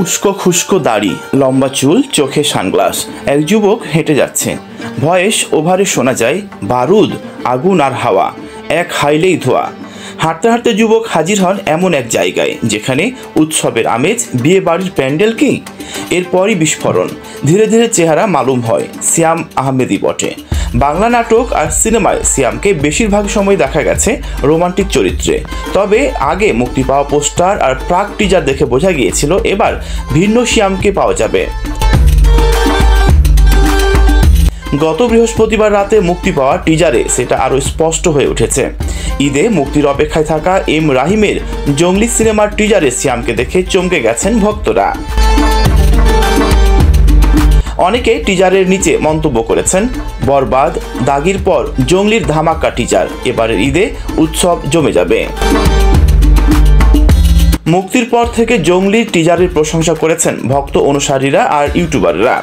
উস্কো খুস্কো দাড়ি, লম্বা চুল, চোখে সানগ্লাস। এক যুবক হেঁটে যাচ্ছে। ভয়েস ওভারে শোনা যায় বারুদ, আগুন আর হাওয়া, এক হাইলেই ধোয়া। হাঁটতে হাঁটতে যুবক হাজির হন এমন এক জায়গায় যেখানে উৎসবের আমেজ, বিয়ে বাড়ির প্যান্ডেল কি। এরপরই বিস্ফোরণ। ধীরে ধীরে চেহারা মালুম হয় সিয়াম আহমেদই বটে। বাংলা নাটক আর সিনেমায় সিয়ামকে বেশিরভাগ সময় দেখা গেছে রোমান্টিক চরিত্রে। তবে আগে মুক্তি পাওয়া পোস্টার আর প্রাক টিজার দেখে বোঝা গিয়েছিল এবার ভিন্ন সিয়ামকে পাওয়া যাবে। গত বৃহস্পতিবার রাতে মুক্তি পাওয়া টিজারে সেটা আরও স্পষ্ট হয়ে উঠেছে। ঈদে মুক্তির অপেক্ষায় থাকা এম রাহিমের জঙ্গলি সিনেমার টিজারে সিয়ামকে দেখে চমকে গেছেন ভক্তরা। অনেকে টিজারের নিচে মন্তব্য করেছেন, বরবাদ, দাগির পর জঙ্গলির ধামাকা টিজার, এবারের ঈদে উৎসব জমে যাবে। মুক্তির পর থেকে জঙ্গলির টিজারের প্রশংসা করেছেন ভক্ত অনুসারীরা আর ইউটিউবাররা।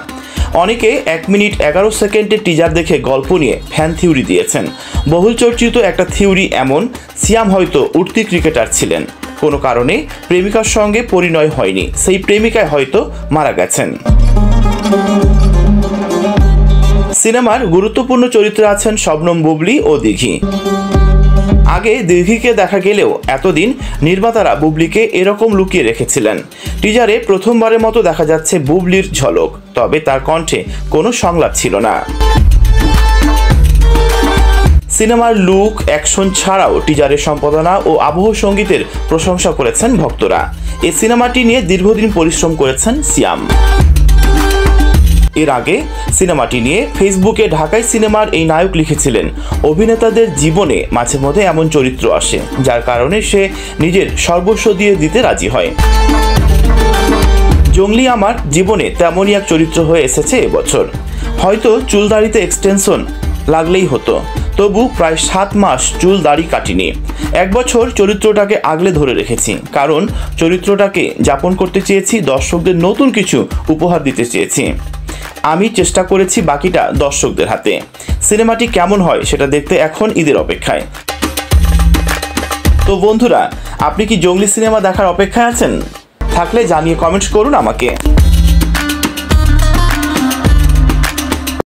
অনেকে 1 মিনিট 11 সেকেন্ডের টিজার দেখে গল্প নিয়ে ফ্যান থিওরি দিয়েছেন। বহুল চর্চিত একটা থিওরি এমন, সিয়াম হয়তো উঠতি ক্রিকেটার ছিলেন, কোনো কারণে প্রেমিকার সঙ্গে পরিণয় হয়নি, সেই প্রেমিকায় হয়তো মারা গেছেন। সিনেমার গুরুত্বপূর্ণ চরিত্রে আছেন শবনম বুবলি ও দিঘি। আগে দিঘিকে দেখা গেলেও এতদিন নির্মাতারা বুবলিকে এরকম লুকিয়ে রেখেছিলেন। টিজারে প্রথমবারের মতো দেখা যাচ্ছে বুবলির ঝলক, তবে তার কণ্ঠে কোনো সংলাপ ছিল না। সিনেমার লুক, অ্যাকশন ছাড়াও টিজারের সম্পাদনা ও আবহ সঙ্গীতের প্রশংসা করেছেন ভক্তরা। এই সিনেমাটি নিয়ে দীর্ঘদিন পরিশ্রম করেছেন সিয়াম। এর আগে সিনেমাটি নিয়ে ফেসবুকে ঢাকাই সিনেমার এই নায়ক লিখেছিলেন, অভিনেতাদের জীবনে মাঝে মধ্যে এমন চরিত্র আসে যার কারণে সে নিজের সর্বস্ব দিয়ে দিতে রাজি হয়। জঙ্গলি আমার জীবনে তেমনই এক চরিত্র হয়ে এসেছে এবছর। হয়তো চুল দাড়িতে এক্সটেনশন লাগলেই হতো, তবু প্রায় 7 মাস চুল দাড়ি কাটিনি। 1 বছর চরিত্রটাকে আগলে ধরে রেখেছি, কারণ চরিত্রটাকে যাপন করতে চেয়েছি, দর্শকদের নতুন কিছু উপহার দিতে চেয়েছি। আমি চেষ্টা করেছি বাকিটা দর্শকদের হাতে। সিনেমাটি কেমন হয় সেটা দেখতে এখন ঈদের অপেক্ষায়। তো বন্ধুরা, আপনি কি জঙ্গলি সিনেমা দেখার অপেক্ষায় আছেন? থাকলে জানিয়ে কমেন্টস করুন আমাকে।